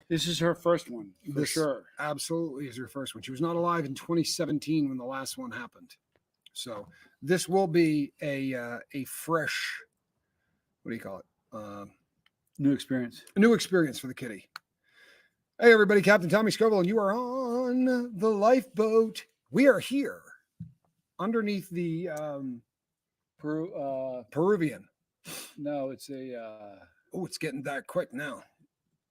This is her first one, for sure. Absolutely is her first one. She was not alive in 2017 when the last one happened. So this will be a fresh, what do you call it? New experience. A new experience for the kitty. Hey, everybody, Captain Tommy Scoville, and you are on the lifeboat. We are here underneath the Peruvian. No, it's a... Oh, it's getting dark quick now.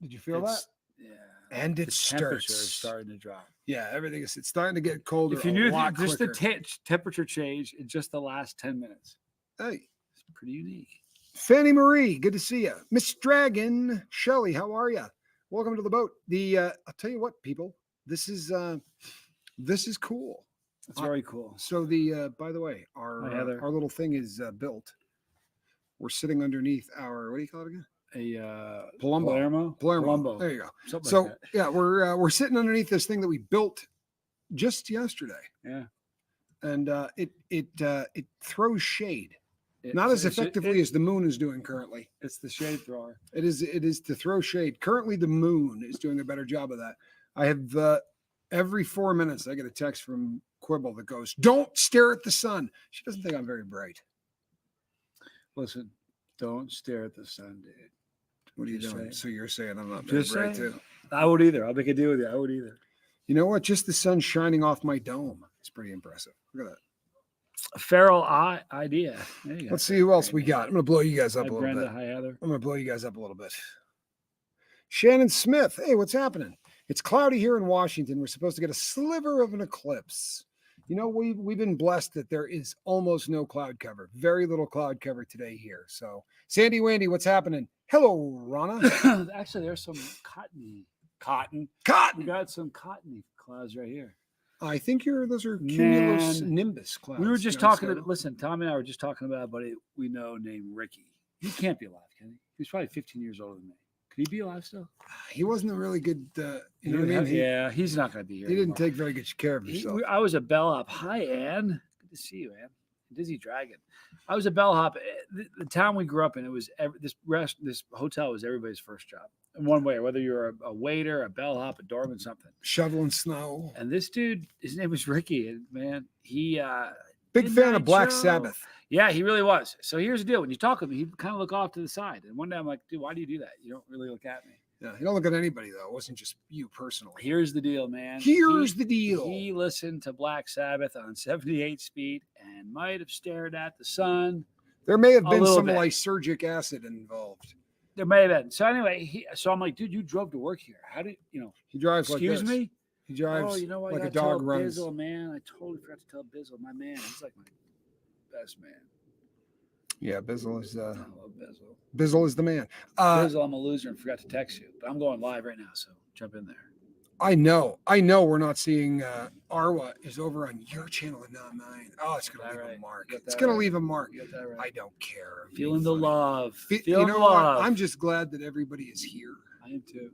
Did you feel that? Yeah. And it temperature is starting to drop. Yeah, everything is. It's starting to get colder. If you knew just the temperature change in just the last 10 minutes. Hey, it's pretty unique. Fanny Marie, good to see you. Miss Dragon, Shelley, how are you? Welcome to the boat. I'll tell you what, people, this is cool. It's very cool. So by the way, our little thing is built. We're sitting underneath our, what do you call it again? A Palermo. There you go. Something so like that. Yeah, we're sitting underneath this thing that we built just yesterday. Yeah, and it throws shade, not as effectively as the moon is doing currently. It's the shade thrower. It is to throw shade. Currently, the moon is doing a better job of that. I have every 4 minutes I get a text from Quibble that goes, "Don't stare at the sun." She doesn't think I'm very bright. Listen, don't stare at the sun, dude. What are you doing? So you're saying I'm not very bright too? I would either. I'll make a deal with you. I would either. You know what? Just the sun shining off my dome. It's pretty impressive. Look at that. A feral idea. Let's see who else we got. I'm going to blow you guys up a little bit. Hi, Heather. I'm going to blow you guys up a little bit. Shannon Smith. Hey, what's happening? It's cloudy here in Washington. We're supposed to get a sliver of an eclipse. You know, we've been blessed that there is almost no cloud cover. Very little cloud cover today here. So, Sandy Wandy, what's happening? Hello, Rana. Actually, there's some cotton. We got some cottony clouds right here. I think those are cumulus nimbus clouds. We were just talking about, listen, Tommy and I were just talking about a buddy we know named Ricky. He can't be alive, can he? He's probably 15 years older than me. Could he be alive still? He wasn't a really good, you know what I mean? Yeah, he's not going to be here. He didn't take very good care of himself. I was a bellhop. Hi, Ann. Good to see you, Ann. Dizzy Dragon. I was a bellhop. The town we grew up in, it was this hotel was everybody's first job in one way, whether you're a waiter, a bellhop, a doorman, something. Shoveling snow. And this dude, his name was Ricky, and man, he big fan of Black Sabbath. Yeah, he really was. So here's the deal: when you talk to him, he kind of look off to the side. And one day I'm like, dude, why do you do that? You don't really look at me. Yeah, you don't look at anybody though. It wasn't just you personally. Here's the deal, man. Here's the deal. He listened to Black Sabbath on 78 speed and might have stared at the sun. There may have been some lysergic acid involved. There may have been. So anyway, so I'm like, dude, you drove to work here. How did you know? He drives Excuse like this. me? He drives you know what? like a dog runs. Bizzle, man. I totally forgot to tell Bizzle. My man. He's like my best man. Yeah, Bizzle is I love Bizzle. Bizzle is the man. Bizzle, I'm a loser and forgot to text you. But I'm going live right now, so jump in there. I know we're not seeing Arwa is over on your channel and not mine. Oh, it's gonna leave a mark. It's gonna leave a mark. Right. I don't care. Feeling the love. You know what? I'm just glad that everybody is here. I am too.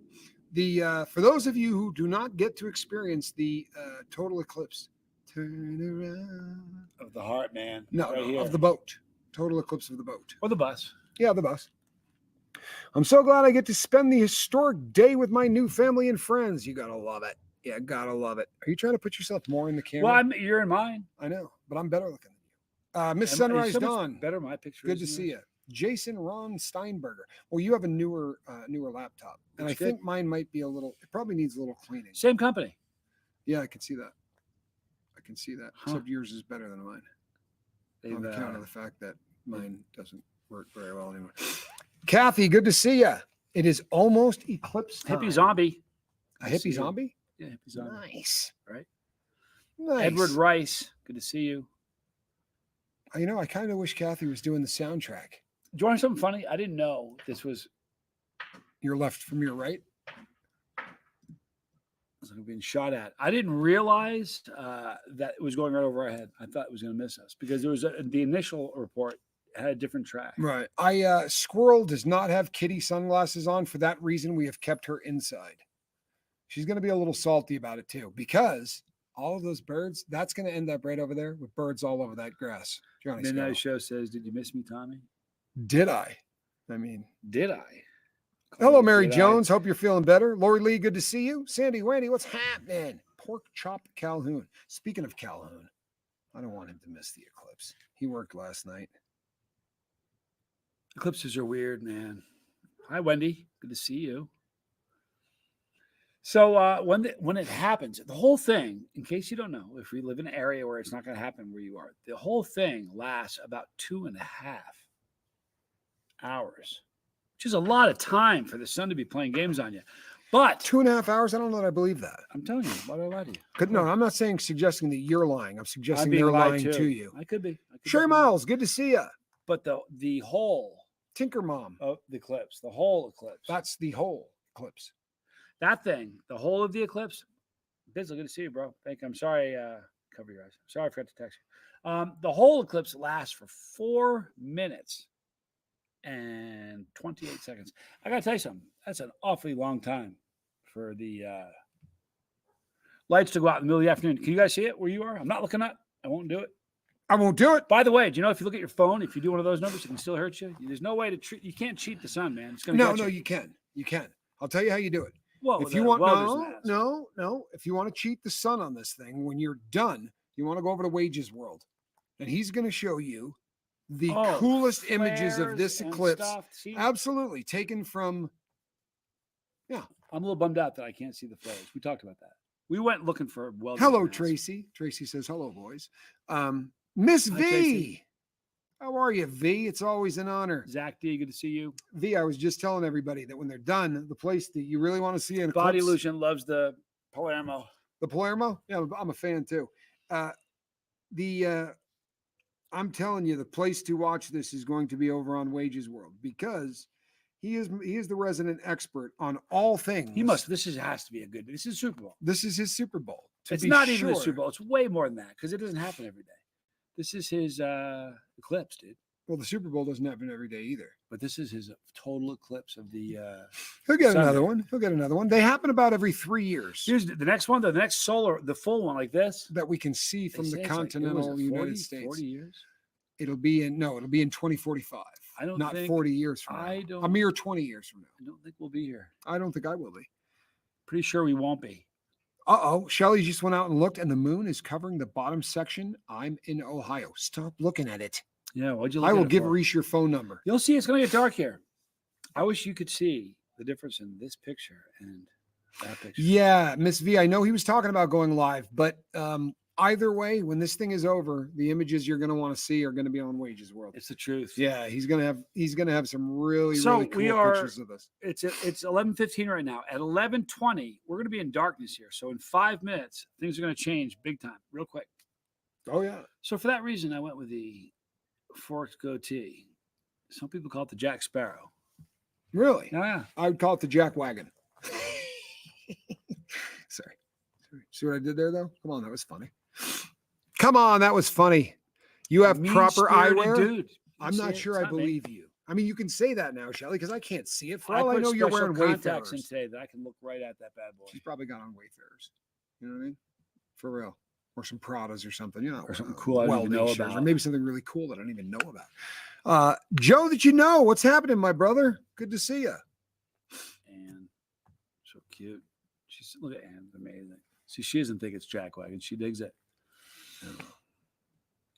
For those of you who do not get to experience the total eclipse, turn around of the heart, man. No, of the boat. Total eclipse of the boat. Or the bus. Yeah, the bus. I'm so glad I get to spend the historic day with my new family and friends. You gotta love it. Yeah, gotta love it. Are you trying to put yourself more in the camera? Well, you're in mine. I know, but I'm better looking than you. Miss Sunrise Dawn. Better my picture. Good to see you. Jason Ron Steinberger. Well, you have a newer laptop, and I think mine might be it probably needs a little cleaning. Same company. Yeah, I can see that. Except yours is better than mine. On account of the fact that mine doesn't work very well anymore. Kathy, good to see you. It is almost eclipse time. Hippie zombie. A hippie zombie? Yeah, hippie zombie. Nice. Right? Nice. Edward Rice, good to see you. You know, I kind of wish Kathy was doing the soundtrack. Do you want something funny? I didn't know this was your left from your right. It's like being shot at. I didn't realize that it was going right over our head. I thought it was going to miss us because there was the initial report had a different track. Right. Squirrel does not have kitty sunglasses on. For that reason, we have kept her inside. She's going to be a little salty about it too, because all of those birds, that's going to end up right over there with birds all over that grass. Midnight Show says, "Did you miss me, Tommy?" Did I? I mean, did I? Hello, Mary Jones. Hope you're feeling better. Lori Lee, good to see you. Sandy Wendy, what's happening? Pork Chop Calhoun. Speaking of Calhoun, I don't want him to miss the eclipse. He worked last night. Eclipses are weird, man. Hi, Wendy. Good to see you. So when it happens, the whole thing, in case you don't know, if we live in an area where it's not going to happen where you are, the whole thing lasts about 2.5 hours, which is a lot of time for the sun to be playing games on you. But 2.5 hours? I don't know that I believe that. I'm telling you, why do I lie to you? No, I'm not suggesting that you're lying. I'm suggesting being they're lied lying to you. I could be. Sherry Miles, good to see you. But the whole Tinker Mom. of the eclipse, the whole eclipse. That's the whole eclipse. That thing, the whole of the eclipse. Bizzle, good to see you, bro. Thank you. I'm sorry. Cover your eyes. Sorry, I forgot to text you. The whole eclipse lasts for 4 minutes and 28 seconds. I gotta tell you something. That's an awfully long time for the lights to go out in the middle of the afternoon. Can you guys see it where you are? I'm not looking up. I won't do it. I won't do it. By the way, do you know if you look at your phone, if you do one of those numbers, it can still hurt you? There's no way to treat. You can't cheat the sun, man. It's gonna No, you can. You can. I'll tell you how you do it. Well, if you want, no. If you want to cheat the sun on this thing, when you're done, you want to go over to Wages World, and he's going to show you the coolest images of this eclipse. Absolutely, taken from. Yeah, I'm a little bummed out that I can't see the flares. We talked about that. We went looking for Hello, Tracy. Tracy says hello, boys. Miss V. Tracy. How are you, V? It's always an honor. Zach D, good to see you. V, I was just telling everybody that when they're done, the place that you really want to see an eclipse. Body Illusion loves the Palermo. The Palermo? Yeah, I'm a fan too. I'm telling you, the place to watch this is going to be over on Wages World because he is the resident expert on all things. He must. This has to be a good. This is Super Bowl. This is his Super Bowl. It's not even a Super Bowl. It's way more than that because it doesn't happen every day. This is his eclipse, dude. Well, the Super Bowl doesn't happen every day either. But this is his total eclipse of the. He'll get another one. He'll get another one. They happen about every 3 years. Here's the next one. The next solar, the full one like this that we can see from the continental United States. 40 years. It'll be in 2045. I don't not think, 40 years from now. A mere 20 years from now. I don't think we'll be here. I don't think I will be. Pretty sure we won't be. Shelly just went out and looked, and the moon is covering the bottom section. I'm in Ohio. Stop looking at it. Yeah, what'd you look I will at it give for? Reese your phone number. You'll see it's going to get dark here. I wish you could see the difference in this picture and that picture. Yeah, Miss V, I know he was talking about going live, but either way, when this thing is over, the images you're going to want to see are going to be on Wages World. It's the truth. Yeah, he's going to have some really cool pictures of this. It's 11:15 right now. At 11:20, we're going to be in darkness here. So in 5 minutes, things are going to change big time, real quick. Oh yeah. So for that reason, I went with the forked goatee. Some people call it the Jack Sparrow. Really? Oh, yeah. I would call it the Jack Wagon. Sorry. See what I did there, though? Come on, that was funny. Come on, that was funny. You have proper eyewear? Dude. I'm not sure I believe you. I mean, you can say that now, Shelly, because I can't see it. For all I know, you're wearing contacts Wayfarers. in today that I can look right at that bad boy. She's probably got on Wayfarers. You know what I mean? For real. Or some Pradas or something. You know, or something cool I don't even know about. Or maybe something really cool that I don't even know about. Joe, that you know, what's happening, my brother? Good to see you. And so cute. Look at Anne's amazing. See, she doesn't think it's Jack Wagon. She digs it.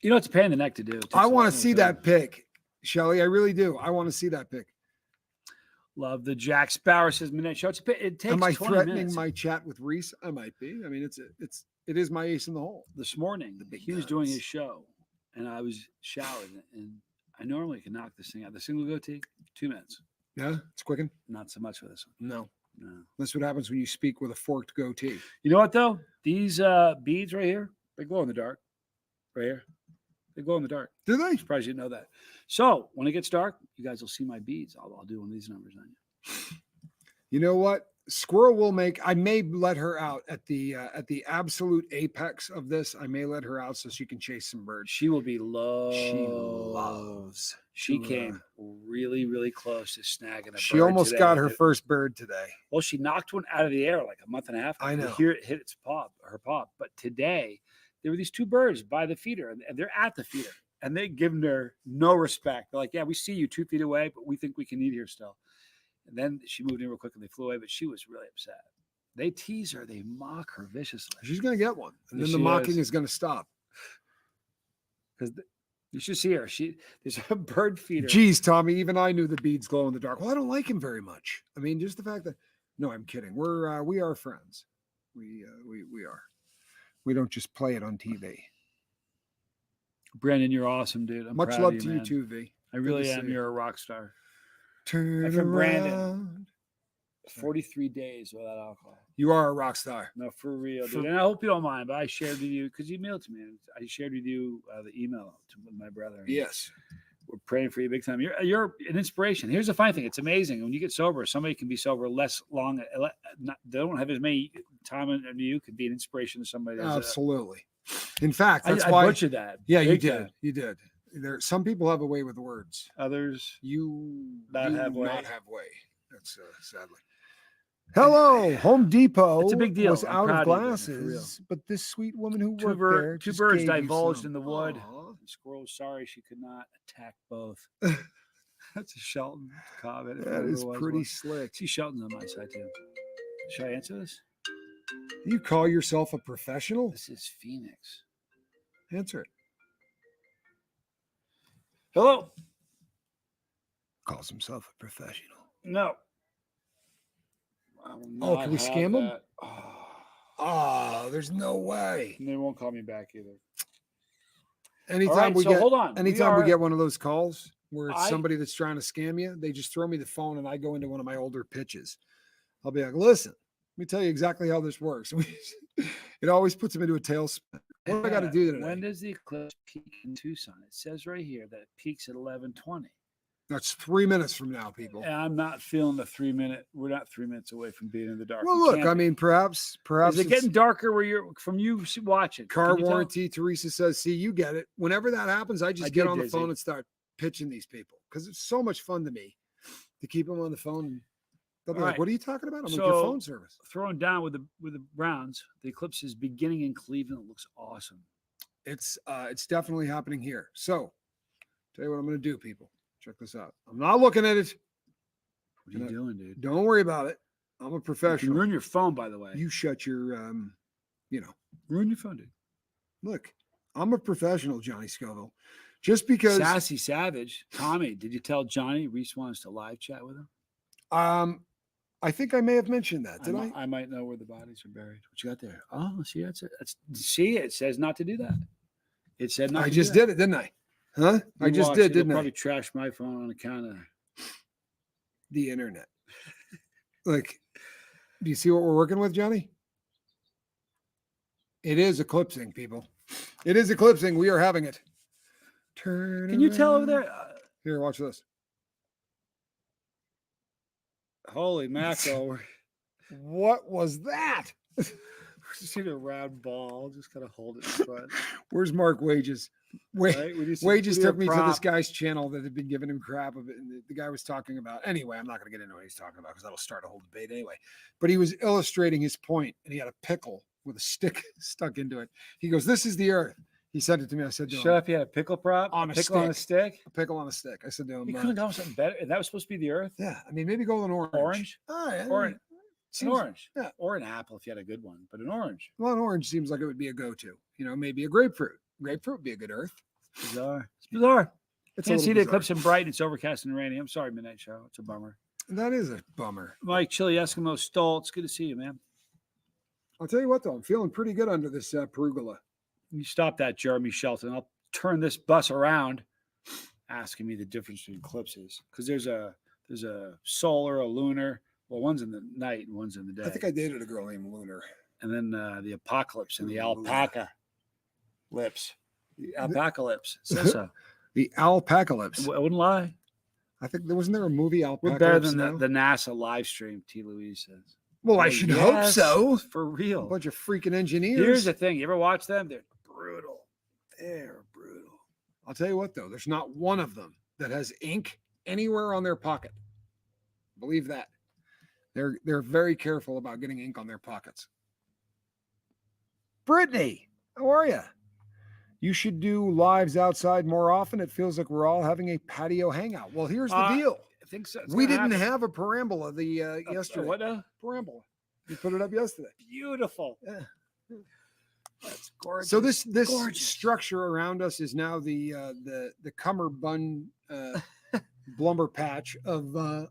You know, it's a pain in the neck to do. I want to see that pic, Shelly. I really do. I want to see that pic. Love the Jack Sparrow, says Minette Show. It takes. Am I 20 threatening minutes. my chat with Reese? I might be. I mean, it is my ace in the hole. This morning, he was doing his show, and I was showered, and I normally can knock this thing out. The single goatee, 2 minutes. Yeah, it's quicken. Not so much for this one. No. That's what happens when you speak with a forked goatee. You know what though? These beads right here, they glow in the dark. Right here, they glow in the dark. Do they? I'm surprised you didn't know that. So when it gets dark, you guys will see my beads. I'll do one of these numbers on you. You know what? Squirrel will make. I may let her out at the absolute apex of this. I may let her out so she can chase some birds. She will be loved. She loves. She came really, really close to snagging a bird. She almost got her first bird today. Well, she knocked one out of the air like a month and a half ago. I know. Here it hit her paw. But today, there were these two birds by the feeder, and they're at the feeder, and they give her no respect. They're like, "Yeah, we see you 2 feet away, but we think we can eat here still." And then she moved in real quick and they flew away, but she was really upset. They tease her, they mock her viciously. She's going to get one. And then Yes, the she mocking is. is going to stop. Because you should see her. There's a bird feeder. Geez, Tommy, even I knew the beads glow in the dark. Well, I don't like him very much. I mean, just the fact that, no, I'm kidding. We are friends. We are. We don't just play it on TV. Brandon, you're awesome, dude. I'm Much proud love of to you, you too, V. I really to am. see You're a rock star. Turn My friend Brandon. around. 43 days without alcohol. You are a rock star. No, for real, dude. And I hope you don't mind, but I shared with you, because you emailed to me. I shared with you the email to my brother. Yes. We're praying for you big time. You're an inspiration. Here's the funny thing. It's amazing. When you get sober, somebody can be sober less long. They don't have as many time as you. Could be an inspiration to somebody. Absolutely. In fact, that's I why. butchered that. Yeah, you big did. time. You did. Some people have a way with words. Others You not do have way. not have way. That's sadly. Hello, Home Depot. It's a big deal. Was I'm out of proud of you, Brandon, for glasses, but this sweet woman who Two, worked there, two just birds gave you divulged some. in the wood. Aw. The squirrel was sorry she could not attack both. That's a Shelton comment. if That ever is was pretty one. slick. See, Shelton's on my side too. Should I answer this? You call yourself a professional? This is Phoenix. Answer it. Hello. Calls himself a professional. No. Oh, can we scam him? Oh. Oh, there's no way. And they won't call me back either. Anytime All right, we so get hold on. anytime we get one of those calls where it's I- somebody that's trying to scam you, they just throw me the phone and I go into one of my older pitches. I'll be like, listen, let me tell you exactly how this works. It always puts them into a tailspin. What do I got to do today? When does the eclipse peak in Tucson? It says right here that it peaks at 11:20. That's 3 minutes from now, people. And I'm not feeling the 3 minute. We're not 3 minutes away from being in the dark. Well, We look, can't I be. mean, perhaps Is it it's getting darker where you're from you watching? car Can you tell? warranty. Teresa says, see, you get it. Whenever that happens, I just I get did, on the Dizzy. phone and start pitching these people because it's so much fun to me to keep them on the phone. They'll be All like, right. what are you talking about? I'm like, So- your phone service. Throwing down with the Browns. The eclipse is beginning in Cleveland. It looks awesome. It's definitely happening here. So tell you what I'm going to do, people. Check this out. I'm not looking at it. What are you doing, dude? Don't worry about it. I'm a You can professional. ruin your phone, by the way. You shut your, ruin your phone, dude. look, I'm a professional, Johnny Scoville. Just because, Sassy Savage. Tommy, did you tell Johnny Reese wants to live chat with him? I think I may have mentioned that. Did I? I might know where the bodies are buried. What you got there? Oh, see, that's it. See, it says not to do that. It said not. I to just do that. did it, didn't I? Huh? I You just watch did, it, you'll didn't I? Probably trash my phone on account of. The internet. Like, do you see what we're working with, Johnny? It is eclipsing, people. It is eclipsing. We are having it. Turn. Can you tell over around. there? Here, watch this. Holy mackerel! What was that? Just need a round ball. Just gotta hold it in front. Where's Mark Wages? Right? We just- Wages we need a took me to this prop. guy's channel that had been giving him crap of it. And the guy was talking about, anyway, I'm not going to get into what he's talking about because that'll start a whole debate anyway. But he was illustrating his point and he had a pickle with a stick stuck into it. He goes, this is the earth. He sent it to me. I said to Shut him, up! You had a pickle prop On a pickle on a stick. a pickle on a stick. I said to him, You couldn't have gone with something better. That was supposed to be the Earth. yeah, I mean, maybe go with an orange. Orange? Oh, yeah, Or it an seems- orange. yeah. Or an apple if you had a good one, but an orange. Well, an orange seems like it would be a go-to. Maybe a grapefruit. Grapefruit would be a good earth. Bizarre. It's bizarre. It's Can't a see little the bizarre. eclipse in bright. It's overcast and rainy. I'm sorry, Midnight Show. It's a bummer. That is a bummer. Mike, Chili Eskimo Stoltz. Good to see you, man. I'll tell you what, though, I'm feeling pretty good under this pergola. You stop that, Jeremy Shelton. I'll turn this bus around, asking me the difference between eclipses because there's a solar, a lunar. Well, one's in the night and one's in the day. I think I dated a girl named Lunar. And then the apocalypse and the Lunar. alpaca lips. The alpaca lips. It says so. The Alpacalypse. I wouldn't lie. I think wasn't there a movie Alpacalypse? We're better than now? the NASA live stream, T. Louise says. Well, I Oh, should hope yes, so. For A real. bunch of freaking engineers. Here's the thing. You ever watch them? They're brutal. They're brutal. I'll tell you what, though, there's not one of them that has ink anywhere on their pocket. Believe that. They're very careful about getting ink on their pockets. Brittany, how are you? You should do lives outside more often. It feels like we're all having a patio hangout. Well, here's the deal. think so? It's We gonna didn't happen. have a parabola yesterday. What now? Parabola. We put it up yesterday. Beautiful. Yeah. That's gorgeous. So this gorgeous. structure around us is now the cummerbund blumber patch of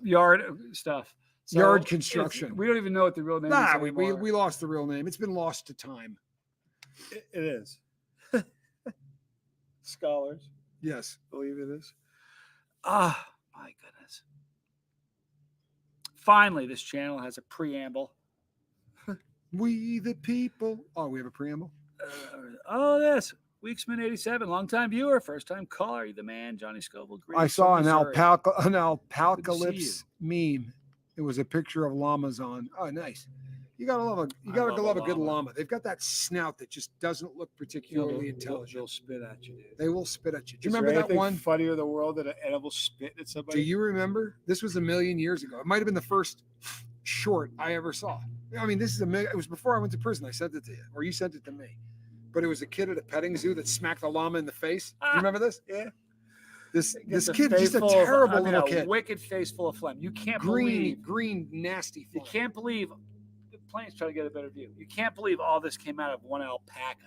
yard stuff. So yard it's- construction. We don't even know what the real name is Nah, anymore. we lost the real name. It's been lost to time. It is. Scholars Yes. believe it is. Ah, my goodness. Finally, this channel has a preamble. We the people. Oh, we have a preamble. This Weeksman 87, longtime viewer, first time caller. You the man, Johnny Scoble. I saw an Missouri. alpacalypse meme. It was a picture of llamas on. Oh, nice. You gotta love a good llama. They've got that snout that just doesn't look particularly intelligent. They'll spit at you, dude. They will spit at you. Do you remember that one? Funnier in the world than an animal spit at somebody? Do you remember? This was a million years ago. It might have been the first short I ever saw. I mean, it was before I went to prison. I sent it to you, or you sent it to me. But it was a kid at a petting zoo that smacked the llama in the face. Do you remember this? Yeah. This kid, just a terrible little kid. Wicked face full of phlegm. You can't green, nasty phlegm. You can't believe. The plane's trying to get a better view. You can't believe all this came out of one alpaca.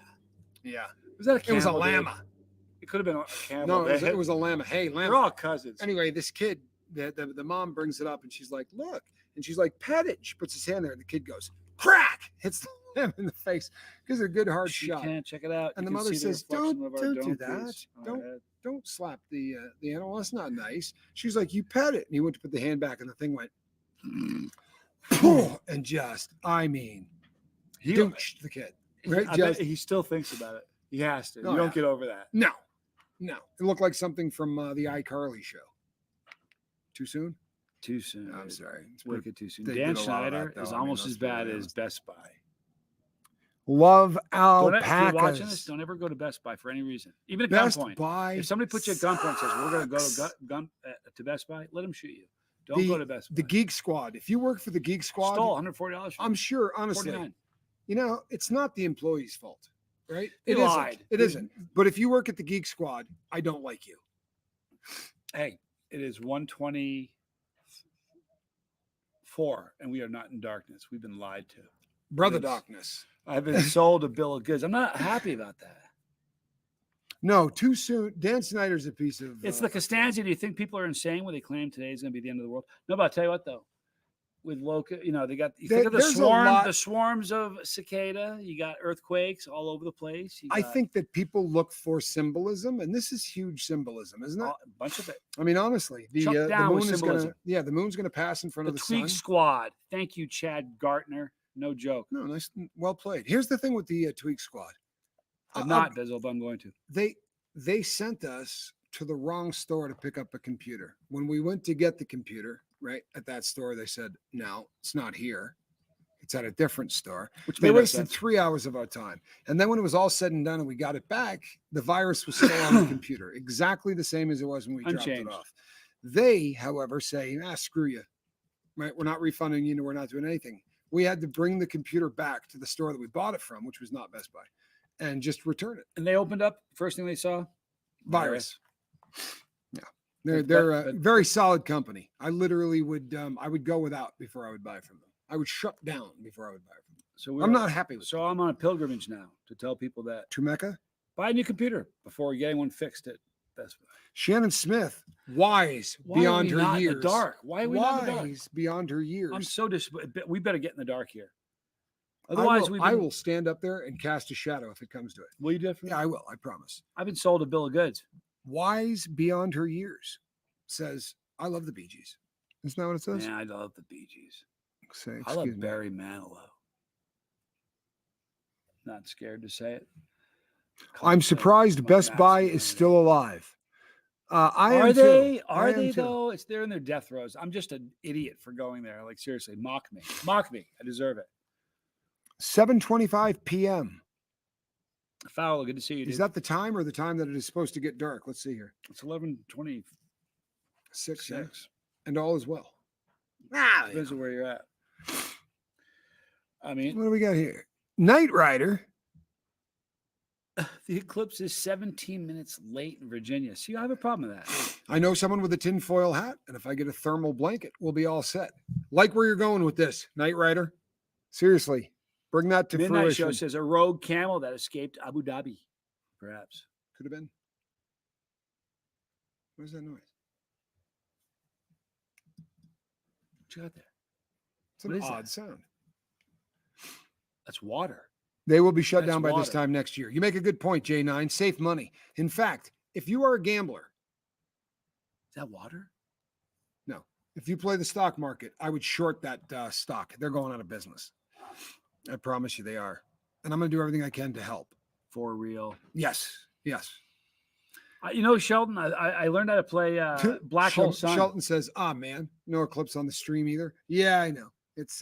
Yeah. Was that a camel? It was a llama. It could have been a camel. No, it was a llama. Hey, llama. They're all cousins. Anyway, this kid, the mom brings it up and she's like, look. And she's like, pet it. She puts his hand there and the kid goes, crack, hits the lamb in the face. Gives it a good hard shot. Can't check it out. And the mother says, don't do that. Don't slap the animal. That's not nice. She's like, you pet it. And he went to put the hand back and the thing went, and just, I mean, douched the kid. Right? I bet he still thinks about it. He has to. You don't get over that. No. It looked like something from the iCarly show. Too soon? Too soon. I'm sorry. It's wicked too soon. Dan Schneider is almost as bad as Best Buy. Love alpacas. If you're watching this, don't ever go to Best Buy for any reason. Even at gunpoint. Buy if somebody puts you at gunpoint and says, we're going to go to Best Buy, let them shoot you. Don't go to Best Buy. The Geek Squad. If you work for the Geek Squad. Stole $140. I'm sure, honestly. $49. It's not the employee's fault, right? It lied. It isn't. But if you work at the Geek Squad, I don't like you. Hey, it is 1:24, and we are not in darkness. We've been lied to. Brother Darkness. I've been sold a bill of goods. I'm not happy about that. No, too soon. Dan Snyder's a piece of. It's the Costanza. Do you think people are insane when they claim today is going to be the end of the world? No, but I'll tell you what, though. With Loca, they got. You think of the swarms of cicada. You got earthquakes all over the place. I think that people look for symbolism, and this is huge symbolism, isn't it? A bunch of it. I mean, honestly, the moon is going to. Yeah, the moon's going to pass in front of the sun. The Tweak Squad. Thank you, Chad Gartner. No joke. No, nice, well played. Here's the thing with the Tweak Squad. I'm not, Bizzle, but I'm going to. They sent us to the wrong store to pick up a computer. When we went to get the computer, right, at that store, they said, no, it's not here. It's at a different store. Which they wasted 3 hours of our time. And then when it was all said and done and we got it back, the virus was still on the computer, exactly the same as it was when we dropped it off. They, however, say, screw you. Right? We're not refunding you. We're not doing anything. We had to bring the computer back to the store that we bought it from, which was not Best Buy, and just return it. And they opened up. First thing they saw, virus. Yeah, they're a very solid company. I literally would I would go without before I would buy from them. I would shut down before I would buy from them. So I'm not happy with. So I'm on a pilgrimage now to tell people that to Mecca, buy a new computer before getting one fixed at Best Buy. Shannon Smith, wise beyond her years. In the dark? Why are we not in the dark? Wise beyond her years. I'm so disappointed. We better get in the dark here. Otherwise, I will stand up there and cast a shadow if it comes to it. Will you do it for me? Yeah, I will. I promise. I've been sold a bill of goods. Wise beyond her years says, I love the Bee Gees. Isn't that what it says? Yeah, I love the Bee Gees. I love Barry Manilow. Not scared to say it. I'm surprised Best Buy is still alive. Are they though? They're in their death throes. I'm just an idiot for going there. Like, seriously, mock me. I deserve it. 7:25 p.m. Fowler, good to see you. Is that the time or the time that it is supposed to get dark? Let's see here. It's 11:26. Yeah. And all is well. Depends on where you're at. I mean, what do we got here? Knight Rider. The eclipse is 17 minutes late in Virginia. See, I have a problem with that. I know someone with a tinfoil hat, and if I get a thermal blanket, we'll be all set. Like where you're going with this, Knight Rider. Seriously, bring that to Midnight fruition. Show says a rogue camel that escaped Abu Dhabi, perhaps. Could have been. What is that noise? What you got there? It's an odd sound. That's water. They will be shut That's down by this water. time next year. You make a good point, J9. Save money. In fact, if you are a gambler, Is that water? no. If you play the stock market, I would short that stock. They're going out of business. I promise you they are. And I'm going to do everything I can to help. For real. Yes. Yes. You know, Sheldon, I learned how to play Black Hole Sun. Shelton says, man, no eclipse on the stream either. Yeah, I know. It's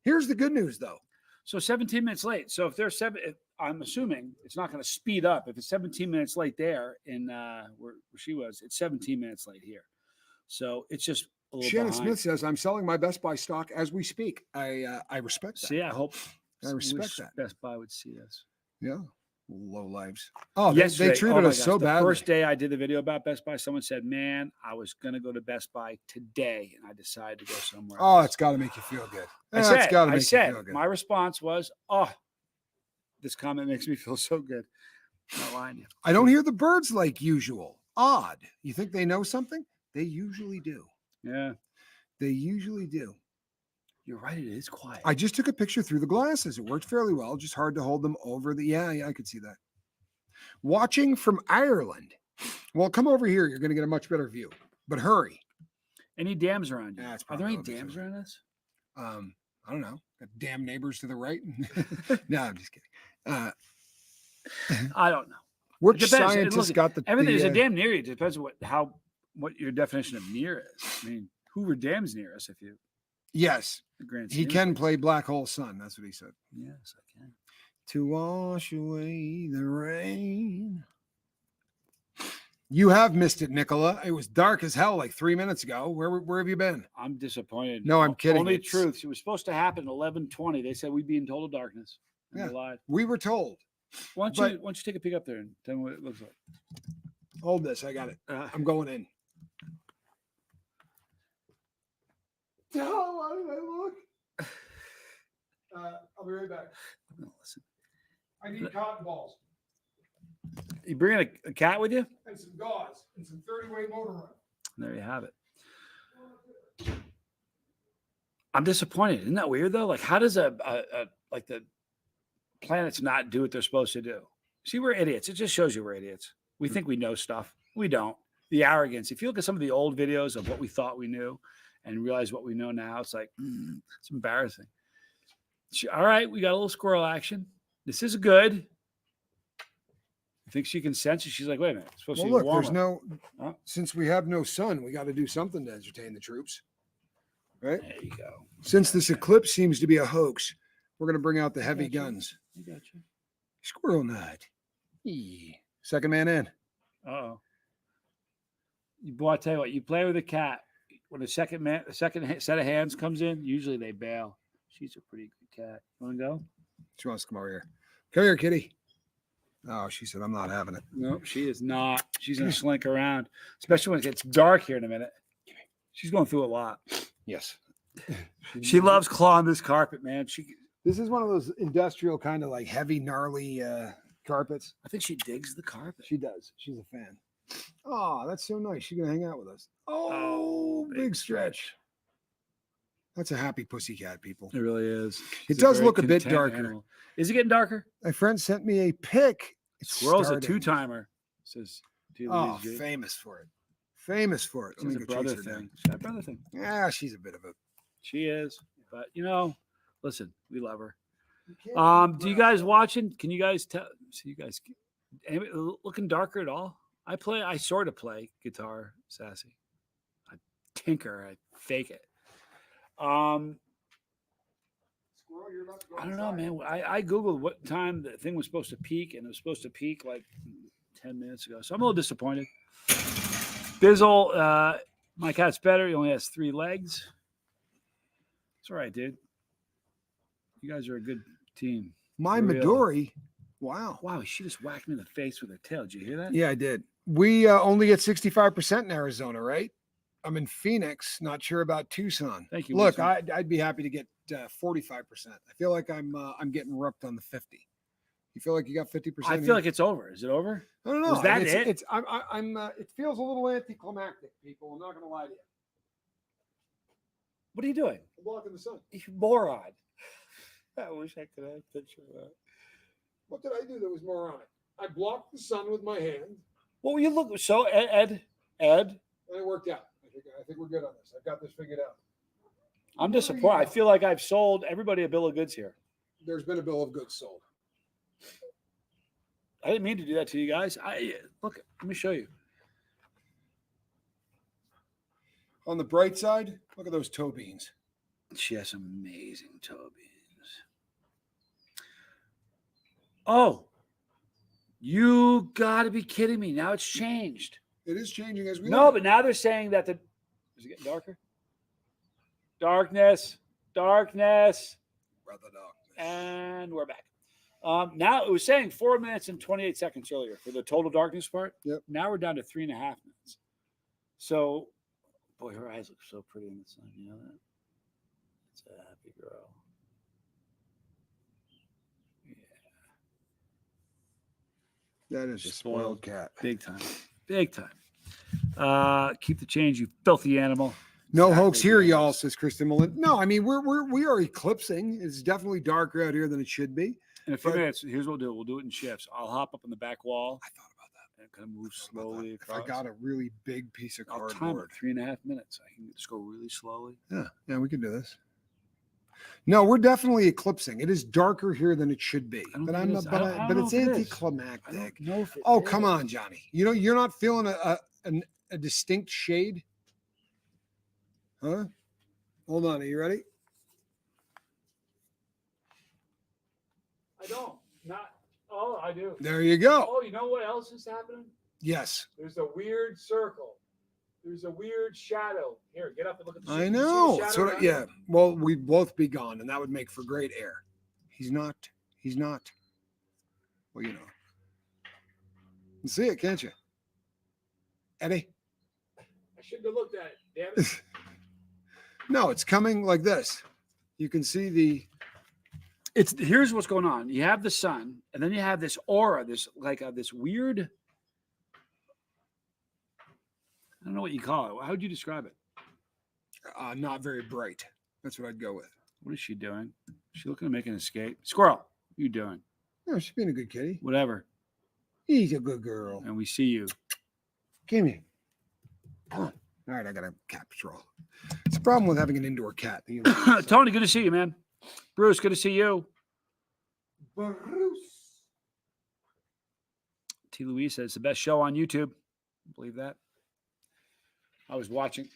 here's the good news though. So 17 minutes late. So if there's I'm assuming it's not going to speed up. If it's 17 minutes late there in where she was, it's 17 minutes late here. So it's just a little Shannon behind. Smith says, I'm selling my Best Buy stock as we speak. I respect that. See, I hope I respect that. Best Buy would see us. Yeah. Low lives. Oh, Yesterday, they treated my us so gosh, badly. The first day I did the video about Best Buy, someone said, man, I was going to go to Best Buy today, and I decided to go somewhere Oh, else. it's got to make you feel good. I It's got to make I you said, feel good. my response was, oh, this comment makes me feel so good. I'm not lying to you. I don't hear the birds like usual. Odd. You think they know something? They usually do. Yeah, They usually do. you're right. It is quiet. I just took a picture through the glasses. It worked fairly well. Just hard to hold them over the. Yeah, I could see that. Watching from Ireland. Well, come over here. You're going to get a much better view. But hurry. Any dams around you? Yeah, it's Are there any probably dams around us? I don't know. Got damn neighbors to the right. No, I'm just kidding. I don't know. Which It depends. scientist Look, got the everything? There's a dam near you. It depends on what your definition of near is. I mean, Hoover Dam's near us. If you Yes, the grand he scheme of can things. play Black Hole Sun. That's what he said. Yes, I can. To wash away the rain. You have missed it, Nicola. It was dark as hell like 3 minutes ago. Where have you been? I'm disappointed. No, I'm kidding. Only It's- truth. It was supposed to happen at 11:20. They said we'd be in total darkness. And Yeah. they lied. We were told. Why don't you take a peek up there and tell me what it looks like? Hold this. I got it. I'm going in. Oh, why did I look? I'll be right back. I'm gonna listen. I need cotton balls You bringing a cat with you? and some gauze and some 30-weight motor run. There you have it. I'm disappointed. Isn't that weird though? Like, how does like the planets not do what they're supposed to do? See, we're idiots. It just shows you we're idiots. We think we know stuff. We don't. The arrogance. If you look at some of the old videos of what we thought we knew and realize what we know now, it's like, it's embarrassing. All right, we got a little squirrel action. This is good. I think she can sense it. She's like, wait a minute. It's supposed Well, to be look, warmer. there's no, Huh? since we have no sun, we got to do something to entertain the troops, right? There you go. Since this eclipse seems to be a hoax, we're going to bring out the heavy Gotcha. guns. I got you. Squirrel nut. Second man in. Uh-oh. Boy, I tell you what, you play with a cat. When the second set of hands comes in, usually they bail. She's a pretty good cat. Want to go? She wants to come over here. Come here, kitty. Oh, she said, I'm not having it. Nope, she is not. She's going to slink around, especially when it gets dark here in a minute. She's going through a lot. Yes. She loves clawing this carpet, man. This is one of those industrial kind of like heavy, gnarly carpets. I think she digs the carpet. She does. She's a fan. Oh, that's so nice. She's going to hang out with us. Oh, Oh, big stretch. That's a happy pussycat, people. It really is. It She's does very look a bit content darker. animal. Is it getting darker? My friend sent me a pic. It's Squirrel's a starting. two-timer. Says Oh, famous for it. Famous for it. She's a go brother chase her down. thing. She's got a brother thing. Yeah, she's a bit of a. She is. But, listen, we love her. You can't Do you guys watching? Can you guys tell? So you guys anybody looking darker at all? I sort of play guitar, sassy. I tinker, I fake it. Squirrel, you're about to go I don't know, inside. man. I Googled what time the thing was supposed to peak, and it was supposed to peak like 10 minutes ago. So I'm a little disappointed. Bizzle, my cat's better. He only has 3 legs. It's all right, dude. You guys are a good team. My For real. Midori Wow. Wow, she just whacked me in the face with her tail. Did you hear that? Yeah, I did. We only get 65% in Arizona, right? I'm in Phoenix. Not sure about Tucson. Thank you. Look, Winston. I'd be happy to get 45%. I feel like I'm getting rooked on the 50. You feel like you got 50%? I feel like it's over. Is it over? I don't know. Was that it's, it? It's I'm it feels a little anticlimactic, people. I'm not gonna lie to you. What are you doing? I'm blocking the sun. You moron. I wish I could have a picture of that. What did I do that was moronic? I blocked the sun with my hand, Well, you look so Ed. and it worked out. I think we're good on this. I've got this figured out. I'm disappointed. I feel like I've sold everybody a bill of goods here. There's been a bill of goods sold. I didn't mean to do that to you guys. Look. Let me show you. On the bright side, look at those toe beans. She has some amazing toe beans. Oh, you got to be kidding me! Now it's changed. It is changing as we No, know. but now they're saying that is it getting darker? Darkness. Brother darkness. And we're back. Now it was saying 4 minutes and 28 seconds earlier for the total darkness part. Yep. Now we're down to 3.5 minutes. So, boy, her eyes look so pretty in the sun. You know that? It's a happy girl. Yeah. That is a spoiled cat. Big time. Big time. Keep the change, you filthy animal. No Exactly. hoax here, y'all, says Kristen Mullen. No, I mean we are eclipsing. It's definitely darker out here than it should be. In a few minutes, here's what we'll do. We'll do it in shifts. I'll hop up on the back wall. I thought about that. And kind of move slowly If across. I got a really big piece of I'll time it cardboard. 3.5 minutes. I can just go really slowly. Yeah, we can do this. No, we're definitely eclipsing. It is darker here than it should be. I don't But think I'm it not, is. I but, don't- I I, don't but know it's if it is. anticlimactic. I don't know if it Oh, is. come on, Johnny. You're not feeling a distinct shade? Huh? Hold on. Are you ready? I don't. Not. Oh, I do. There you go. Oh, you know what else is happening? Yes. There's a weird circle. There's a weird shadow. Here, get up and look at the I shadow. You see the know. shadow Sort around of, yeah. it? Well, we'd both be gone, and that would make for great air. He's not. Well, you know. You see it, can't you? Eddie? I shouldn't have looked at it. Damn it. No, it's coming like this. You can see the. Here's what's going on. You have the sun, and then you have this aura, this weird. I don't know what you call it. How would you describe it? Not very bright. That's what I'd go with. What is she doing? Is she looking to make an escape? Squirrel, what are you doing? No, she's being a good kitty. Whatever. He's a good girl. And we see you. Give me. Come on. All right, I got a cat patrol. It's a problem with having an indoor cat. Tony, good to see you, man. Bruce, good to see you. Bruce. T. Louise says the best show on YouTube. Believe that? I was watching.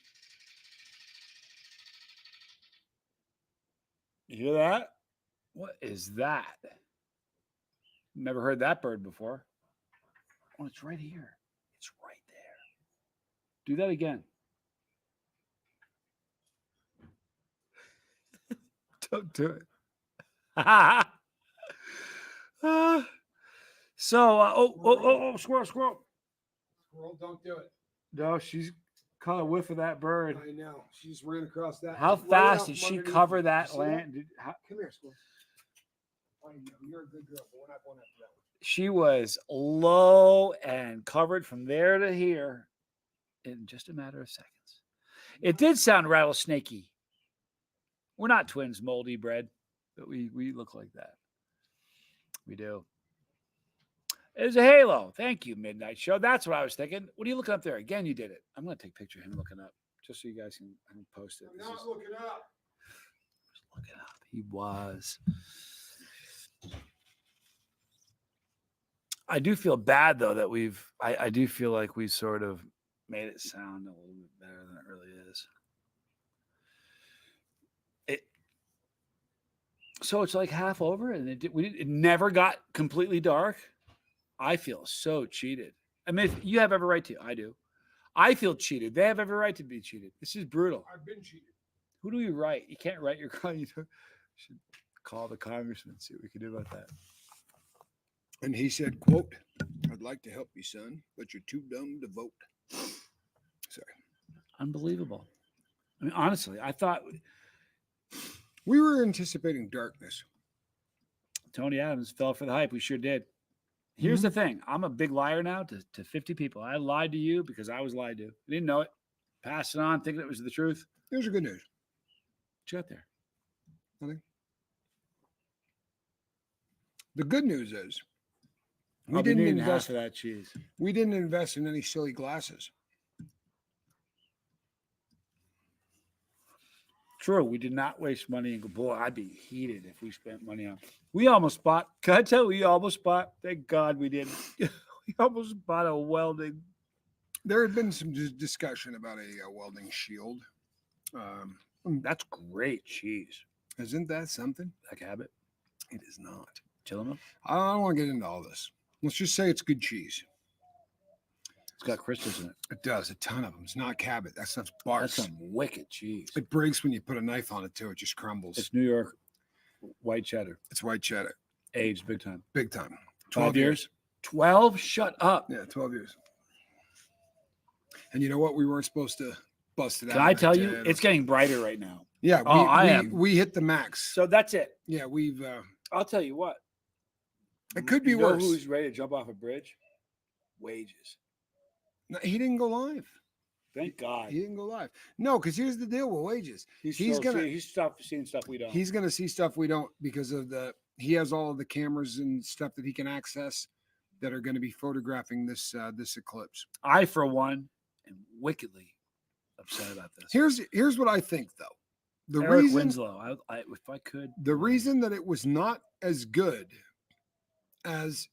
You hear that? What is that? Never heard that bird before. Oh, it's right here. It's right there. Do that again. Don't do it. Squirrel. Squirrel, don't do it. No, she's caught a whiff of that bird. I know. She just ran across that. How right fast out did from she underneath cover you. that You see land? Come here, Squirrel. I know. You're a good girl, but we're not going after that one. She was low and covered from there to here in just a matter of seconds. It did sound rattlesnakey. We're not twins, moldy bread, but we look like that. We do. It's a halo. Thank you, Midnight Show. That's what I was thinking. What are you looking up there? Again, you did it. I'm going to take a picture of him looking up just so you guys can post it. I'm not looking up. Just looking up. He was. I do feel bad, though, that I do feel like we sort of made it sound a little bit better than it really is. So it's like half over, and it never got completely dark. I feel so cheated. I mean, if you have every right to. I do. I feel cheated. They have every right to be cheated. This is brutal. I've been cheated. Who do we write? You can't write your call. You should call the congressman and see what we can do about that. And he said, quote, "I'd like to help you, son, but you're too dumb to vote." Sorry. Unbelievable. I mean, honestly, I thought We were anticipating darkness. Tony Adams fell for the hype. We sure did. Here's the thing. I'm a big liar now to 50 people. I lied to you because I was lied to. I didn't know it. Passed it on, thinking it was the truth. Here's the good news. What you got there? Nothing. The good news is we I'll be didn't needing invest. half of that cheese. We didn't invest in any silly glasses. True, we did not waste money and go, boy, I'd be heated if we spent money on. We almost bought, can I tell you, we almost bought, thank God we didn't. We almost bought a welding. There had been some discussion about a welding shield. That's great cheese. Isn't that something? Like Habit, It is not. Tillamook. I don't want to get into all this. Let's just say it's good cheese. It's got crystals in it. It does, a ton of them. It's not Cabot. That stuff's barks. That's some wicked cheese. It breaks when you put a knife on it too. It just crumbles. It's New York white cheddar. It's white cheddar. Aged big time. Big time. 12 years? 12? Shut up. Yeah, 12 years. And you know what? We weren't supposed to bust it out. Can I tell you? It's getting brighter right now. Yeah, we hit the max. So that's it. Yeah, we've I'll tell you what. it could be You know worse. who's ready to jump off a bridge? Wages. No, he didn't go live. Thank God. He didn't go live. No, because here's the deal with Wages. He's seeing stuff we don't. He's gonna see stuff we don't because of he has all of the cameras and stuff that he can access that are going to be photographing this eclipse. I, for one, am wickedly upset about this. Here's what I think though. The Eric reason Winslow, if I could. the reason that it was not as good as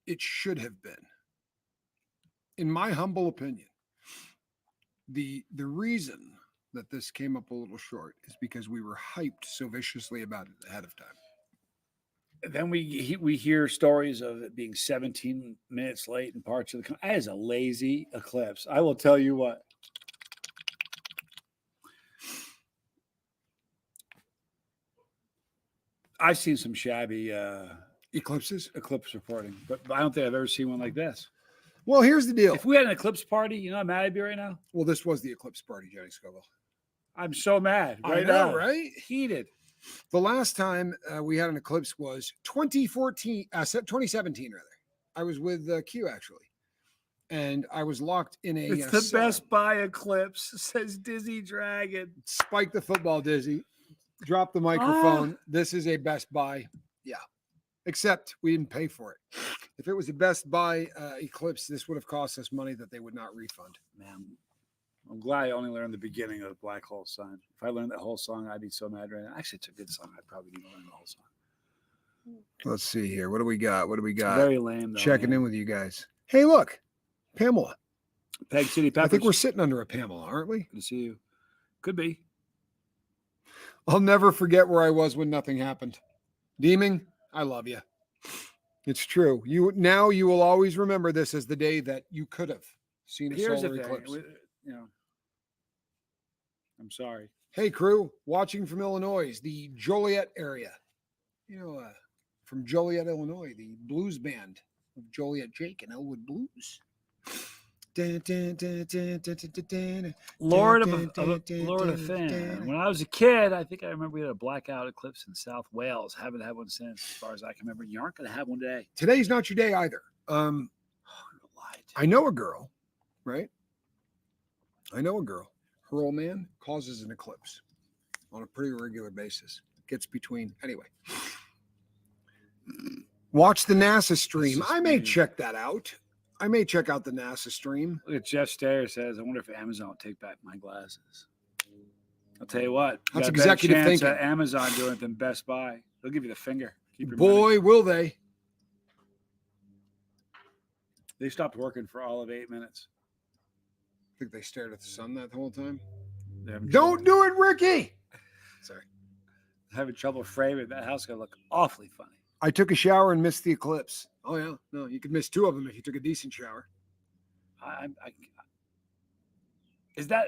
it should have been, in my humble opinion, the reason that this came up a little short is because we were hyped so viciously about it ahead of time. Then we hear stories of it being 17 minutes late in parts of the country. That is a lazy eclipse. I will tell you what. I've seen some shabby Eclipses? eclipse reporting, but I don't think I've ever seen one like this. Well, here's the deal. If we had an eclipse party, you know how mad I'd be right now? Well, this was the eclipse party, Johnny Scoville. I'm so mad right I know, now. right? Heated. The last time we had an eclipse was 2017 rather. I was with Q actually, and I was locked in a. It's the Best Buy eclipse, says Dizzy Dragon. Spike the football, Dizzy. Drop the microphone. This is a Best Buy. Yeah, except we didn't pay for it. If it was a Best Buy eclipse, this would have cost us money that they would not refund. Man, I'm glad I only learned the beginning of Black Hole Sun. If I learned that whole song, I'd be so mad right now. Actually, it's a good song. I probably need to learn the whole song. Let's see here. What do we got? Very lame, though. Checking in with you guys. Hey, look, Pamela. Peg City Peppers. I think we're sitting under a Pamela, aren't we? Good to see you. Could be. I'll never forget where I was when nothing happened. Deeming, I love you. It's true. You will always remember this as the day that you could have seen a solar eclipse. I'm sorry. Hey, crew, watching from Illinois, the Joliet area. From Joliet, Illinois, the blues band of Joliet Jake and Elwood Blues. Lord of Finn. When I was a kid, I think I remember we had a blackout eclipse in South Wales. Haven't had one since, as far as I can remember. You aren't going to have one today. Today's not your day either. I know a girl, right? I know a girl. Her old man causes an eclipse on a pretty regular basis. Gets between, anyway. Watch the NASA stream. I may check that out. I may check out the NASA stream. Look at Jeff Stayer says, I wonder if Amazon will take back my glasses. I'll tell you what. That's executive thinking. Amazon doing it than Best Buy. They'll give you the finger. Keep your Boy, money. will they. They stopped working for all of 8 minutes. I think they stared at the sun that whole time. Don't do it, Ricky. Sorry. Having trouble framing. That house going to look awfully funny. I took a shower and missed the eclipse. Oh, yeah. No, you could miss 2 of them if you took a decent shower. Is that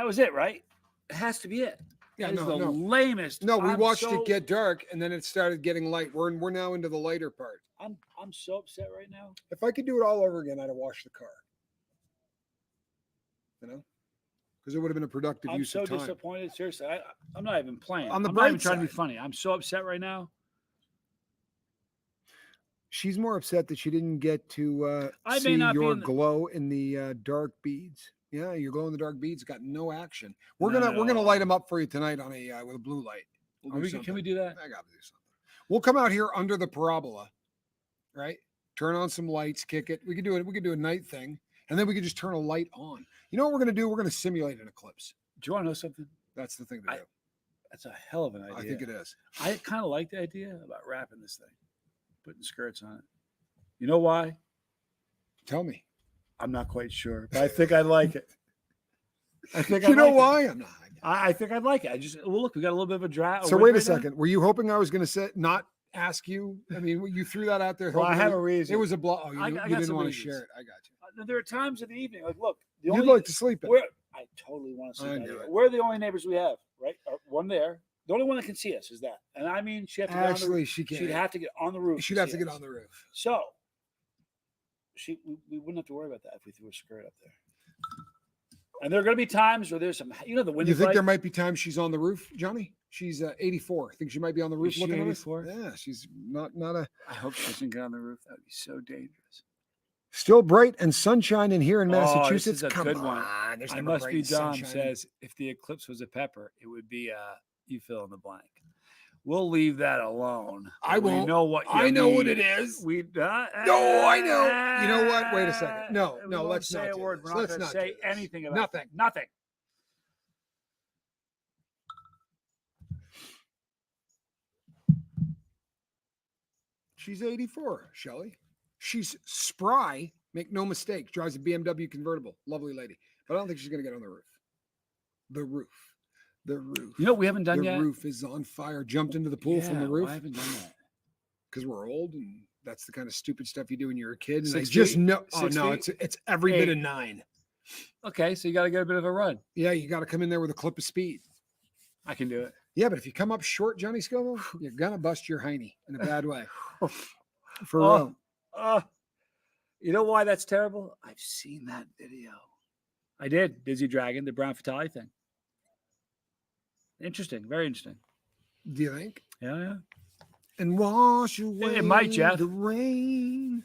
was it, right? It has to be it. Yeah, That is no, the no. lamest. No, we I'm watched so, it get dark and then it started getting light. We're now into the lighter part. I'm so upset right now. If I could do it all over again, I'd have washed the car. You know? Because it would have been a productive I'm use so of time. disappointed. Seriously, I'm not even playing. On the I'm not even bright trying to be side. funny. I'm so upset right now. She's more upset that she didn't get to I see may not be your in the, glow in the dark beads. Yeah, your glow in the dark beads got no action. We're No, gonna no. light them up for you tonight on a with a blue light. We'll do Can we something. do that? I gotta do something. We'll come out here under the parabola, right? Turn on some lights, kick it. We could do it. We could do a night thing, and then we could just turn a light on. You know what we're gonna do? We're gonna simulate an eclipse. Do you want to know something? That's the thing to do. That's a hell of an idea. I think it is. I kind of like the idea about wrapping this thing, putting skirts on it. You know why? Tell me. I'm not quite sure, but I think I'd like it. I think You know like why? it. I'm not. I think I'd like it. Well, look, we got a little bit of a draft. So wait a second. Were you hoping I was going to say not ask you? I mean, you threw that out there. Well, I have a reason. It was a blow. Oh, you I got didn't some want to reasons. share it. I got you. There are times in the evening, like, look, You'd like to sleep in. I totally want to I sleep. knew it. We're the only neighbors we have, right? One there. The only one that can see us is that. And I mean, she have to Actually, she can't. She'd have to get on the roof. She'd have to get on the roof. So we wouldn't have to worry about that if we threw a skirt up there. And there are going to be times where there's some, the wind. You think there might be times she's on the roof, Johnny? She's 84. I think she might be on the roof looking at us. 84? Yeah, she's not a. I hope she doesn't get on the roof. That would be so dangerous. Still bright and sunshine in here in Massachusetts. This is a Come good on. one. There's I never must bright be and dumb. sunshine. Says if the eclipse was a pepper, it would be you fill in the blank. We'll leave that alone. I won't. We know what you I know mean. what it is. We No, I know. You know what? Wait a second. No, we no, won't let's say not a do word. this. We're not Let's going to not say do this. anything about Nothing. Nothing. She's 84, Shelley. She's spry. Make no mistake. Drives a BMW convertible. Lovely lady. But I don't think she's going to get on the roof. The roof. The roof. You know what we haven't done the yet? The roof is on fire. Jumped into the pool from the roof. I haven't done that. Because we're old and that's the kind of stupid stuff you do when you're a kid. And 6 I just feet? know. Oh, 6 no, feet? it's every 8. bit of 9. Okay, so you got to get a bit of a run. Yeah, you got to come in there with a clip of speed. I can do it. Yeah, but if you come up short, Johnny Scoville, you're going to bust your hiney in a bad way. For real. You know why that's terrible? I've seen that video. I did. Dizzy Dragon, the brown fatality thing. Interesting. Very interesting. Do you think? Yeah. And wash away It might, Jeff. the rain.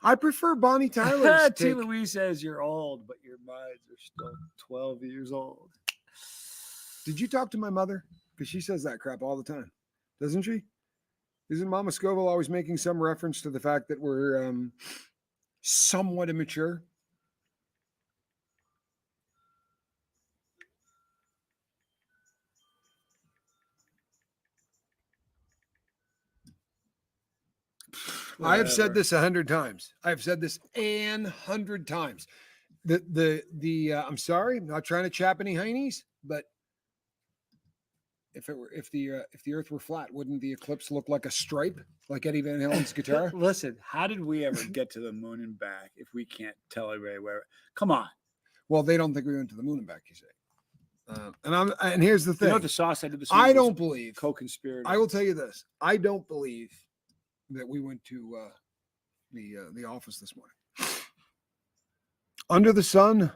I prefer Bonnie Tyler's T. Louise says you're old, but your minds are still 12 years old. Did you talk to my mother? Because she says that crap all the time. Doesn't she? Isn't Mama Scoville always making some reference to the fact that we're somewhat immature? Whatever. I have said this 100 times. I've said this 100 times. I'm sorry, I'm not trying to chap any heinies, but if the Earth were flat, wouldn't the eclipse look like a stripe, like Eddie Van Halen's guitar? Listen, how did we ever get to the moon and back if we can't tell everybody where? Come on. Well, they don't think we went to the moon and back. You say. And here's the thing. You know what the sauce I did this? I don't believe co-conspirator. I will tell you this. I don't believe that we went to the office this morning. Under the sun,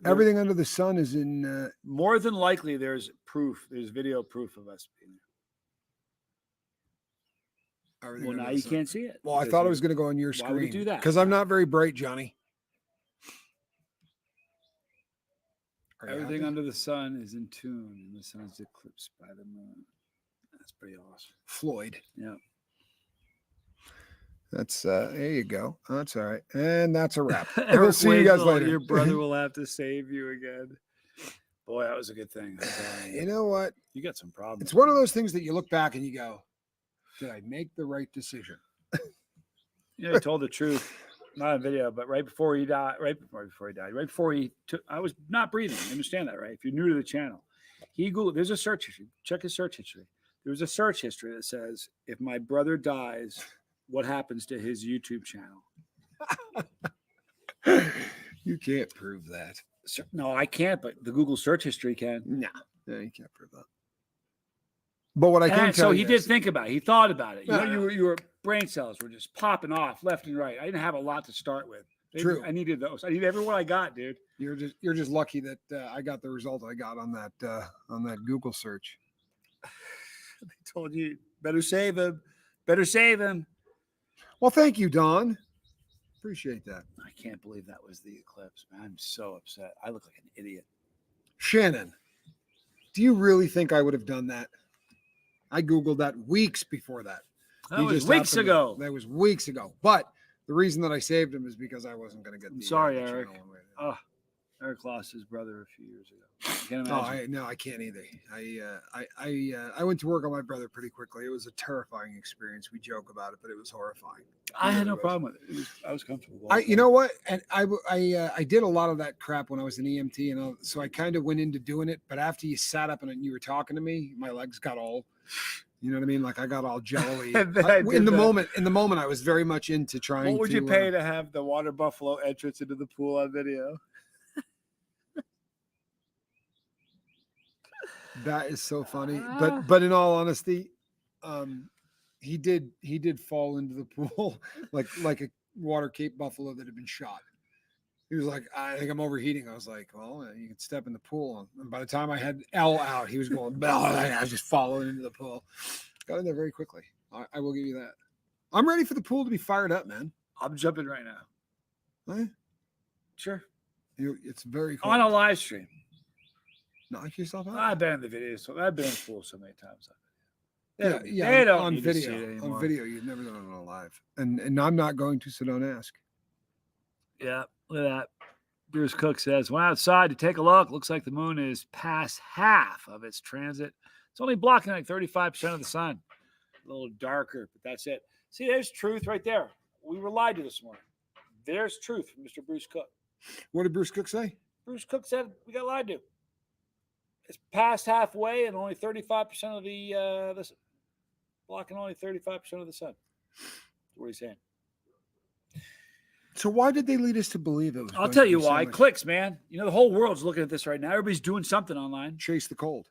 everything under the sun is in. More than likely, there's proof. There's video proof of us being there. Well, now you can't see it. Well, I thought it was going to go on your screen. Why would you do that? Because I'm not very bright, Johnny. Everything under the sun is in tune, and the sun is eclipsed by the moon. That's pretty awesome. Floyd. Yeah. That's there you go. That's all right. And that's a wrap. We'll see you guys later. Your brother will have to save you again. Boy, that was a good thing. You know what? You got some problems. It's one of those things that you look back and you go, did I make the right decision? He told the truth. Not a video, but right before he died, I was not breathing. You understand that, right? If you're new to the channel, he Googled, there's a search history. Check his search history. There was a search history that says, if my brother dies, what happens to his YouTube channel? You can't prove that. No, I can't, but the Google search history can. No. Yeah, you can't prove that. But what I can And tell so you he did is, think about it. He thought about it. Yeah. Your brain cells were just popping off left and right. I didn't have a lot to start with. True. I needed those. I needed everyone I got, dude. you're just lucky that I got the result I got on that Google search. They told you better save him. Better save him. Well, thank you, Don. Appreciate that. I can't believe that was the eclipse, man. I'm so upset. I look like an idiot. Shannon, do you really think I would have done that? I Googled that weeks before that. That was weeks ago. That was weeks ago. But the reason that I saved him is because I wasn't going to get I'm the sorry, the Eric. channel away. Oh, Eric lost his brother a few years ago. I can't imagine. I can't either. I went to work on my brother pretty quickly. It was a terrifying experience. We joke about it, but it was horrifying. I had no problem with it. I was comfortable. You know what? And I did a lot of that crap when I was an EMT, and so I kind of went into doing it. But after you sat up and you were talking to me, my legs got all, you know what I mean? Like I got all jelly. In the moment, I was very much into trying. What would you pay to have the water buffalo entrance into the pool on video? That is so funny. But in all honesty, he did fall into the pool like a water Cape buffalo that had been shot. He was like, I think I'm overheating. I was like, well, you can step in the pool. And by the time I had L out, he was going, I was just following into the pool. Got in there very quickly. I will give you that. I'm ready for the pool to be fired up, man. I'm jumping right now. Huh? Sure. It's very cool. On a live stream. Knock yourself out. I've been in the video, so I've been in the pool so many times. They don't on need video. to see it anymore. On video, you've never done it on live, and I'm not going to, so don't ask. Yeah, look at that. Bruce Cook says, went outside to take a look. Looks like the moon is past half of its transit. It's only blocking like 35% of the sun. A little darker, but that's it. See, there's truth right there. We were lied to this morning. There's truth from Mr. Bruce Cook. What did Bruce Cook say? Bruce Cook said we got lied to. It's past halfway and only 35% of the blocking only 35% of the sun. That's what he's saying. So why did they lead us to believe it was? I'll tell you why. Clicks, man. You know, the whole world's looking at this right now. Everybody's doing something online. Chase the cold.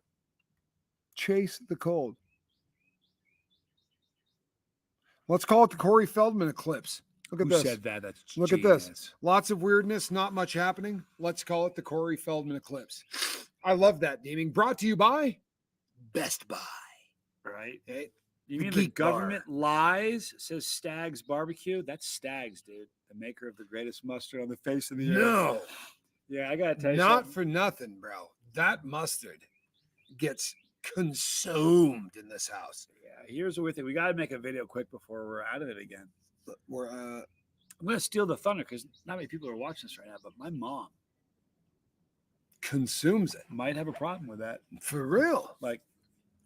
Chase the cold. Let's call it the Corey Feldman eclipse. Look at this. Who said that? That's Look genius. at this. Lots of weirdness, not much happening. Let's call it the Corey Feldman eclipse. I love that naming. Brought to you by Best Buy. Right? Hey, you mean the government lies? Says Stag's Barbecue? That's Stag's, dude. The maker of the greatest mustard on the face of the earth. No. Yeah, I gotta tell you not something. For nothing, bro. That mustard gets consumed in this house. Yeah, here's what we think. We gotta make a video quick before we're out of it again. I'm gonna steal the thunder because not many people are watching this right now, but my mom consumes it. Might have a problem with that. For real.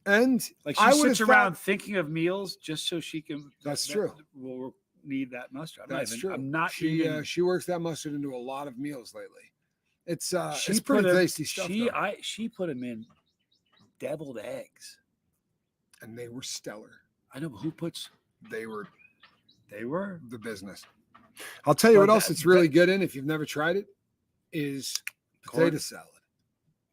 And she sits around thinking of meals just so she can. That's true. We'll need that mustard. True. I'm not. She works that mustard into a lot of meals lately. It's pretty tasty stuff. She put them in deviled eggs, and they were stellar. I know, but who puts? They were the business. I'll tell you what else it's really good in. If you've never tried it, is potato salad.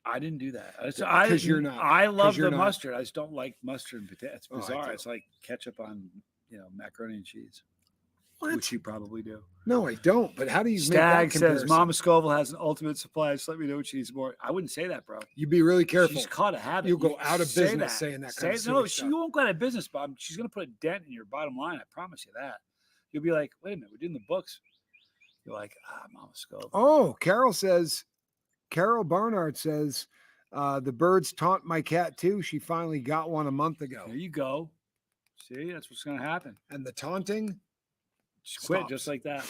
I didn't do that. Because you're not. I love the mustard. I just don't like mustard and potato. It's bizarre. Oh, it's like ketchup on, macaroni and cheese. What? Which you probably do. No, I don't. But how do you Stag make that comparison? says Mama Scoville has an ultimate supply. Just let me know what she needs more. I wouldn't say that, bro. You be really careful. She's caught a habit. You'll go out of business saying that kind of stuff. No, she won't go out of business, Bob. She's going to put a dent in your bottom line. I promise you that. You'll be like, wait a minute, we're doing the books. You're like, Mama Scoville. Oh, Carol Barnard says, the birds taunt my cat too. She finally got one a month ago. There you go. See, that's what's going to happen. And the taunting just quit just like that.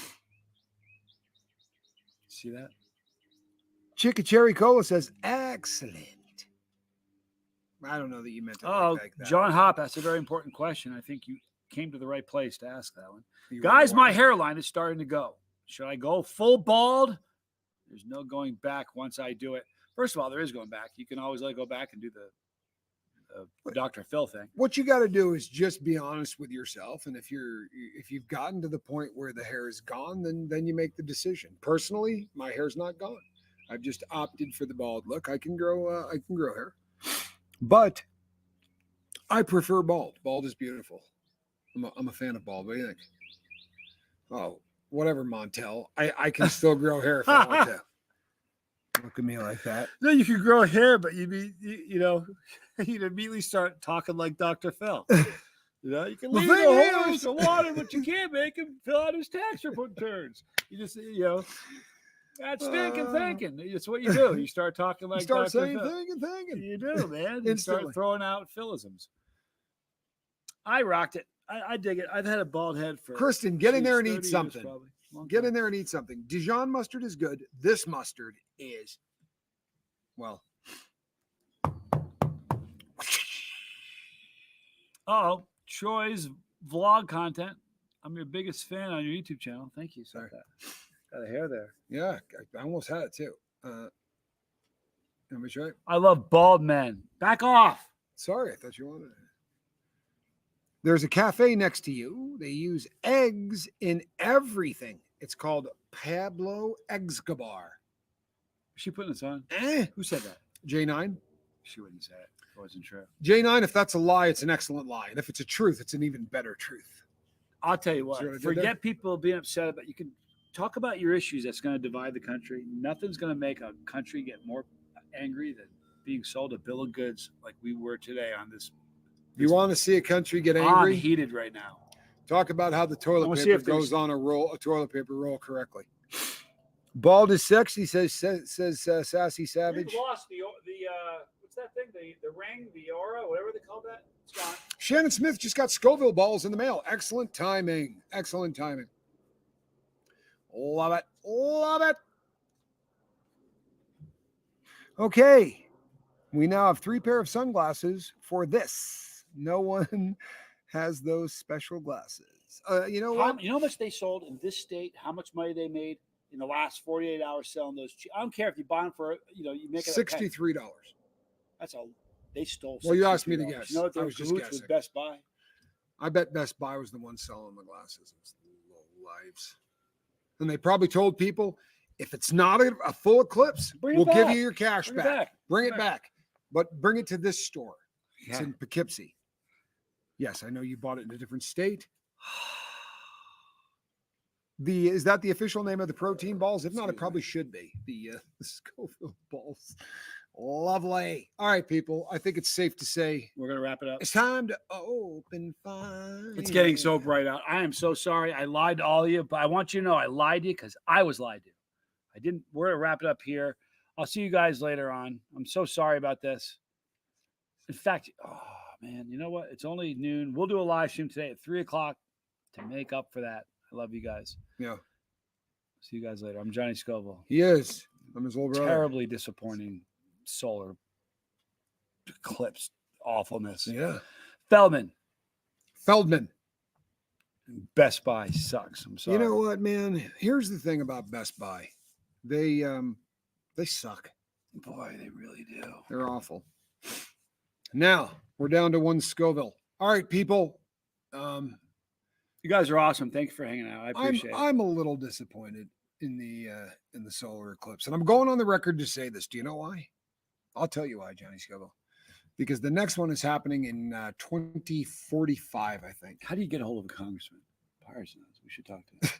See that? Chicka Cherry Cola says, excellent. I don't know that you meant to. Like that. John Hopp asked a very important question. I think you came to the right place to ask that one. Guys, my hairline is starting to go. Should I go full bald? There's no going back once I do it. First of all, there is going back. You can always go back and do the Dr. Phil thing. What you got to do is just be honest with yourself, and if you've gotten to the point where the hair is gone, then you make the decision. Personally, my hair's not gone. I've just opted for the bald look. I can grow hair. But I prefer bald. Bald is beautiful. I'm a fan of bald. What do you think? Oh, whatever, Montel. I can still grow hair if I want to. Look at me like that. No, you could grow hair, but you'd be, you'd immediately start talking like Dr. Phil. You can The leave the thing horse is- to water, but you can't make him fill out his tax returns. You just, that's stinking thinking. That's what you do. You start talking like You start Dr. saying Phil. thinking. You do, man. You start Instantly. throwing out Philisms. I rocked it. I dig it. I've had a bald head for Kristen, get in there and 30 eat years, something. probably. Long Get time. in there and eat something. Dijon mustard is good. This mustard is, well. Oh, Troy's vlog content. I'm your biggest fan on your YouTube channel. Thank you. Sorry. Got a hair there. Yeah, I almost had it too. Let me try. I love bald men. Back off. Sorry, I thought you wanted it. There's a cafe next to you. They use eggs in everything. It's called Pablo Escobar. Is she putting this on? Eh, Who said that? J9. She wouldn't say it. It wasn't true. J9, if that's a lie, it's an excellent lie. And if it's a truth, it's an even better truth. I'll tell you what. See what I did Forget there? people being upset about. You can talk about your issues. That's going to divide the country. Nothing's going to make a country get more angry than being sold a bill of goods like we were today on this. You want to see a country get I'm angry? heated right now. Talk about how the I toilet wanna see paper if there's- goes on a toilet paper roll correctly. Bald is sexy, says Sassy Savage. We've lost the what's that thing? The ring, the aura, whatever they call that. It's gone. Shannon Smith just got Scoville balls in the mail. Excellent timing. Excellent timing. Love it. Love it. Okay. We now have 3 pair of sunglasses for this. No one has those special glasses. You know what? You know how much they sold in this state? How much money they made in the last 48 hours selling those? I don't care if you buy them for, you make it a penny. $63. That's a. They stole. Well, you asked me to $63. guess. You know what? I They was just with guessing. Best Buy. I bet Best Buy was the one selling the glasses. It's low lives. And they probably told people, if it's not a full eclipse, Bring it we'll give back. you your cash Bring it back. back. Bring it back. But bring it to this store. It's Yeah. in Poughkeepsie. Yes, I know you bought it in a different state. Is that the official name of the protein balls? If not, it probably should be the Scoville balls. Lovely. All right, people. I think it's safe to say We're gonna wrap it up. it's time to open fire. It's getting so bright out. I am so sorry. I lied to all of you, but I want you to know I lied to you because I was lied to. I didn't. We're gonna wrap it up here. I'll see you guys later on. I'm so sorry about this. In fact, oh man, you know what? It's only noon. We'll do a live stream today at 3:00 to make up for that. I love you guys. Yeah. See you guys later. I'm Johnny Scoville. He is. I'm his little brother. Terribly disappointing solar eclipse awfulness. Yeah. Feldman. Best Buy sucks. I'm sorry. You know what, man? Here's the thing about Best Buy. They suck. Boy, they really do. They're awful. Now we're down to 1 Scoville. All right, people. You guys are awesome. Thank you for hanging out. I appreciate it. I'm a little disappointed in the solar eclipse, and I'm going on the record to say this. Do you know why? I'll tell you why, Johnny Scoville. Because the next one is happening in 2045, I think. How do you get a hold of a congressman? Parsons. We should talk to him.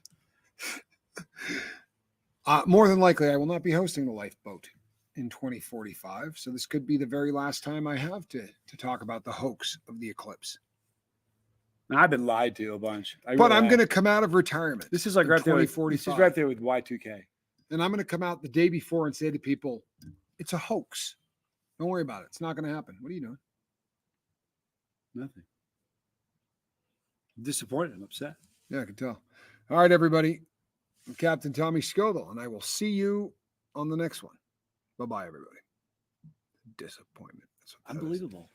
More than likely, I will not be hosting the Lifeboat in 2045. So this could be the very last time I have to talk about the hoax of the eclipse. Now, I've been lied to a bunch. But I'm going to come out of retirement. This is like in right there. This 2045. is right there with Y2K. And I'm going to come out the day before and say to people, it's a hoax. Don't worry about it. It's not going to happen. What are you doing? Nothing. I'm disappointed. I'm upset. Yeah, I can tell. All right, everybody. I'm Captain Tommy Scoville, and I will see you on the next one. Bye-bye, everybody. Disappointment. That's what that is. Unbelievable.